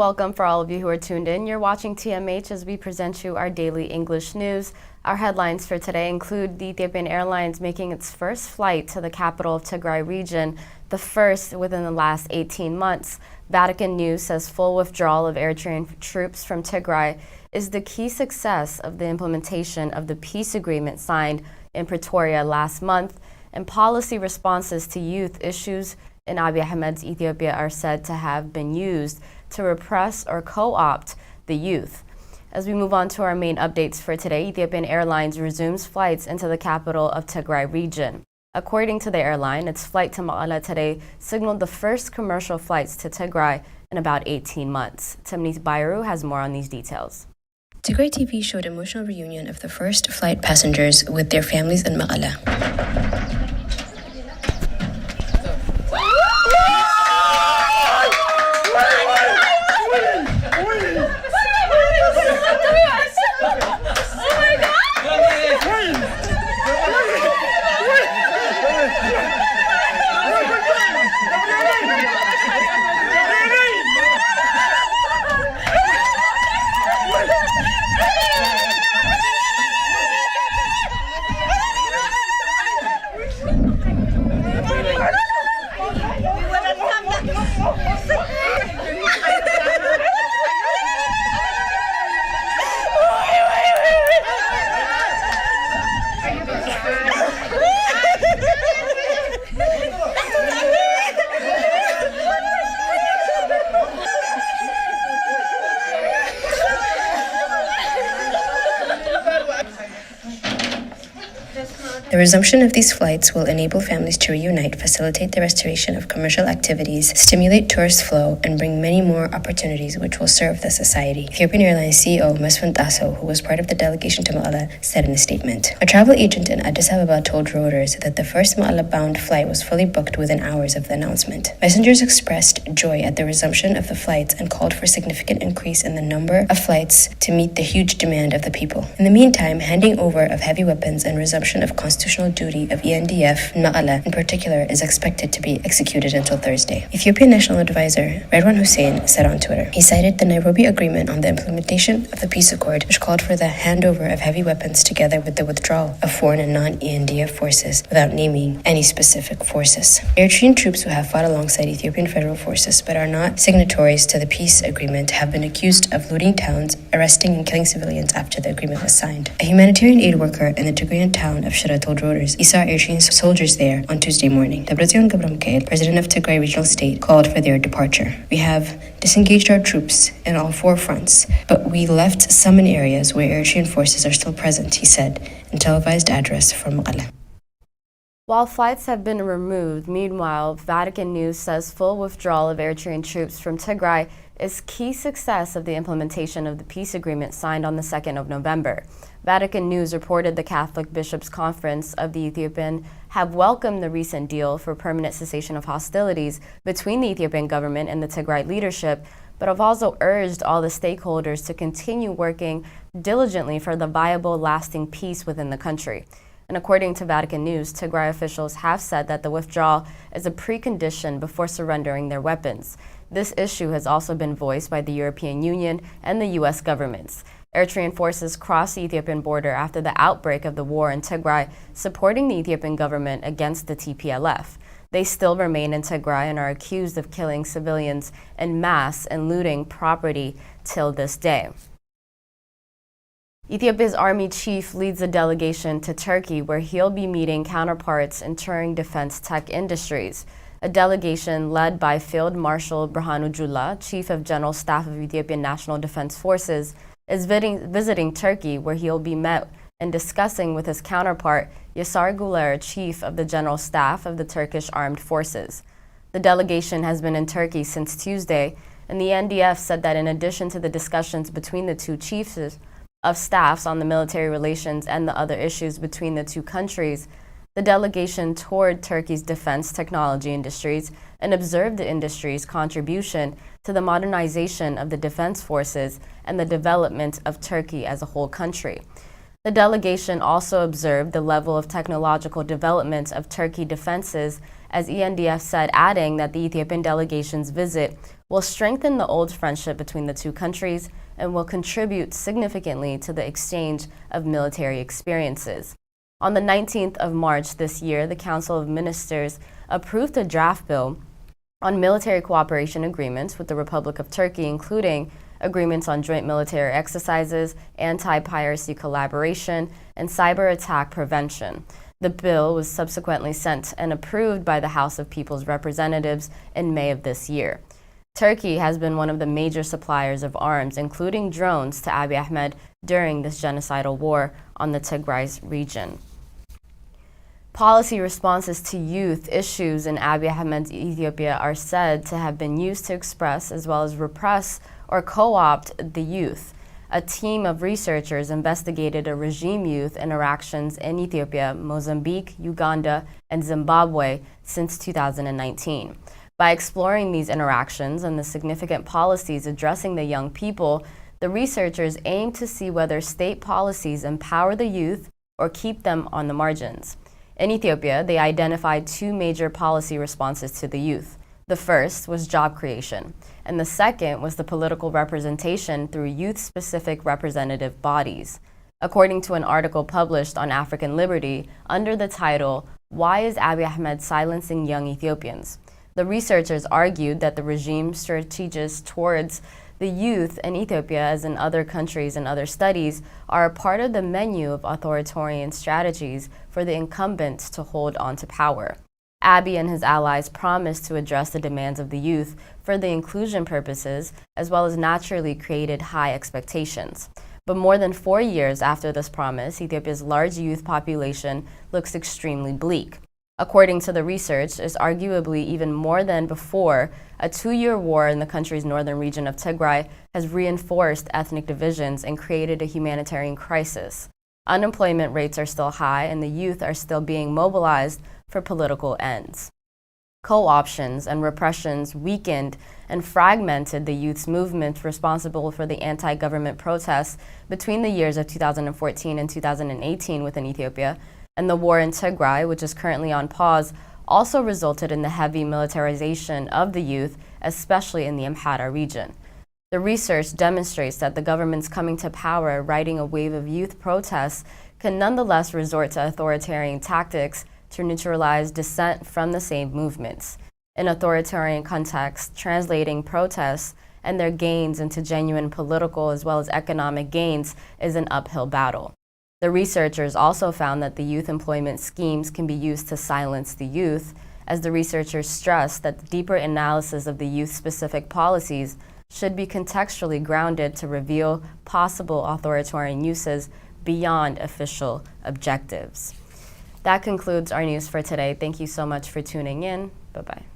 welcome for all of you who are tuned in. You're watching TMH as we present you our daily English news. Our headlines for today include the Ethiopian Airlines making its first flight to the capital of Tigray region, the first within the last 18 months. Vatican News says full withdrawal of Eritrean troops from Tigray is the key success of the implementation of the peace agreement signed in Pretoria last month, and policy responses to youth issues in Abiy Ahmed's Ethiopia are said to have been used to repress or co-opt the youth. As we move on to our main updates for today, Ethiopian Airlines resumes flights into the capital of Tigray region. According to the airline, its flight to Mekelle today signaled the first commercial flights to Tigray in about 18 months. Timnith Bayru has more on these details. Tigray TV showed emotional reunion of the first flight passengers with their families in Mekelle. The resumption of these flights will enable families to reunite, facilitate the restoration of commercial activities, stimulate tourist flow, and bring many more opportunities which will serve the society. Ethiopian Airlines CEO Mesfin Tasso, who was part of the delegation to Mekelle, said in a statement. A travel agent in Addis Ababa told Reuters that the first Mekelle-bound flight was fully booked within hours of the announcement. Passengers expressed joy at the resumption of the flights and called for a significant increase in the number of flights to meet the huge demand of the people. In the meantime, handing over of heavy weapons and resumption of constitutional duty of ENDF in Mekelle in particular is expected to be executed until Thursday. Ethiopian National Advisor Redwan Hussein said on Twitter. He cited the Nairobi Agreement on the implementation of the peace accord, which called for the handover of heavy weapons together with the withdrawal of foreign and non-ENDF forces without naming any specific forces. Eritrean troops who have fought alongside Ethiopian federal forces but are not signatories to the peace agreement have been accused of looting towns, arresting and killing civilians after the agreement was signed. A humanitarian aid worker in the Tigrayan town of Shira told Reuters he saw Eritrean soldiers there on Tuesday morning. President of Tigray Regional State, called for their departure. We have disengaged our troops in all four fronts, but we left some in areas where Eritrean forces are still present, he said, in televised address from Mekelle. While flights have been removed, meanwhile, Vatican News says full withdrawal of Eritrean troops from Tigray is key success of the implementation of the peace agreement signed on the 2nd of November. Vatican News reported the Catholic Bishops' Conference of the Ethiopian have welcomed the recent deal for permanent cessation of hostilities between the Ethiopian government and the Tigray leadership, but have also urged all the stakeholders to continue working diligently for the viable, lasting peace within the country. And according to Vatican News, Tigray officials have said that the withdrawal is a precondition before surrendering their weapons. This issue has also been voiced by the European Union and the U.S. governments. Eritrean forces crossed the Ethiopian border after the outbreak of the war in Tigray, supporting the Ethiopian government against the TPLF. They still remain in Tigray and are accused of killing civilians en masse and looting property till this day. Ethiopia's army chief leads a delegation to Turkey, where he'll be meeting counterparts in touring defense tech industries. A delegation led by Field Marshal Birhanu Jula, Chief of General Staff of Ethiopian National Defense Forces, is visiting Turkey, where he'll be met and discussing with his counterpart, Yasar Güler, Chief of the General Staff of the Turkish Armed Forces. The delegation has been in Turkey since Tuesday, and the NDF said that in addition to the discussions between the two chiefs of staffs on the military relations and the other issues between the two countries, the delegation toured Turkey's defense technology industries and observed the industry's contribution to the modernization of the defense forces and the development of Turkey as a whole country. The delegation also observed the level of technological development of Turkey defenses as ENDF said, adding that the Ethiopian delegation's visit will strengthen the old friendship between the two countries and will contribute significantly to the exchange of military experiences. On the 19th of March this year, the Council of Ministers approved a draft bill on military cooperation agreements with the Republic of Turkey, including agreements on joint military exercises, anti-piracy collaboration, and cyber attack prevention. The bill was subsequently sent and approved by the House of People's Representatives in May of this year. Turkey has been one of the major suppliers of arms, including drones, to Abiy Ahmed during this genocidal war on the Tigray region. Policy responses to youth issues in Abiy Ahmed's Ethiopia are said to have been used to express as well as repress or co-opt the youth. A team of researchers investigated a regime youth interactions in Ethiopia, Mozambique, Uganda, and Zimbabwe since 2019. By exploring these interactions and the significant policies addressing the young people, the researchers aim to see whether state policies empower the youth or keep them on the margins. In Ethiopia, they identified two major policy responses to the youth. The first was job creation, and the second was the political representation through youth-specific representative bodies. According to an article published on African Liberty under the title, "Why is Abiy Ahmed Silencing Young Ethiopians?" the researchers argued that the regime's strategies towards the youth in Ethiopia, as in other countries and other studies, are a part of the menu of authoritarian strategies for the incumbents to hold on to power. Abiy and his allies promised to address the demands of the youth for the inclusion purposes, as well as naturally created high expectations. But more than 4 years after this promise, Ethiopia's large youth population looks extremely bleak. According to the research, is arguably even more than before, a 2-year war in the country's northern region of Tigray has reinforced ethnic divisions and created a humanitarian crisis. Unemployment rates are still high, and the youth are still being mobilized for political ends. Co-options and repressions weakened and fragmented the youth's movement responsible for the anti-government protests between the years of 2014 and 2018 within Ethiopia, and the war in Tigray, which is currently on pause, also resulted in the heavy militarization of the youth, especially in the Amhara region. The research demonstrates that the governments coming to power riding a wave of youth protests can nonetheless resort to authoritarian tactics to neutralize dissent from the same movements. In authoritarian contexts, translating protests and their gains into genuine political as well as economic gains is an uphill battle. The researchers also found that the youth employment schemes can be used to silence the youth, as the researchers stressed that the deeper analysis of the youth-specific policies should be contextually grounded to reveal possible authoritarian uses beyond official objectives. That concludes our news for today. Thank you so much for tuning in. Bye-bye.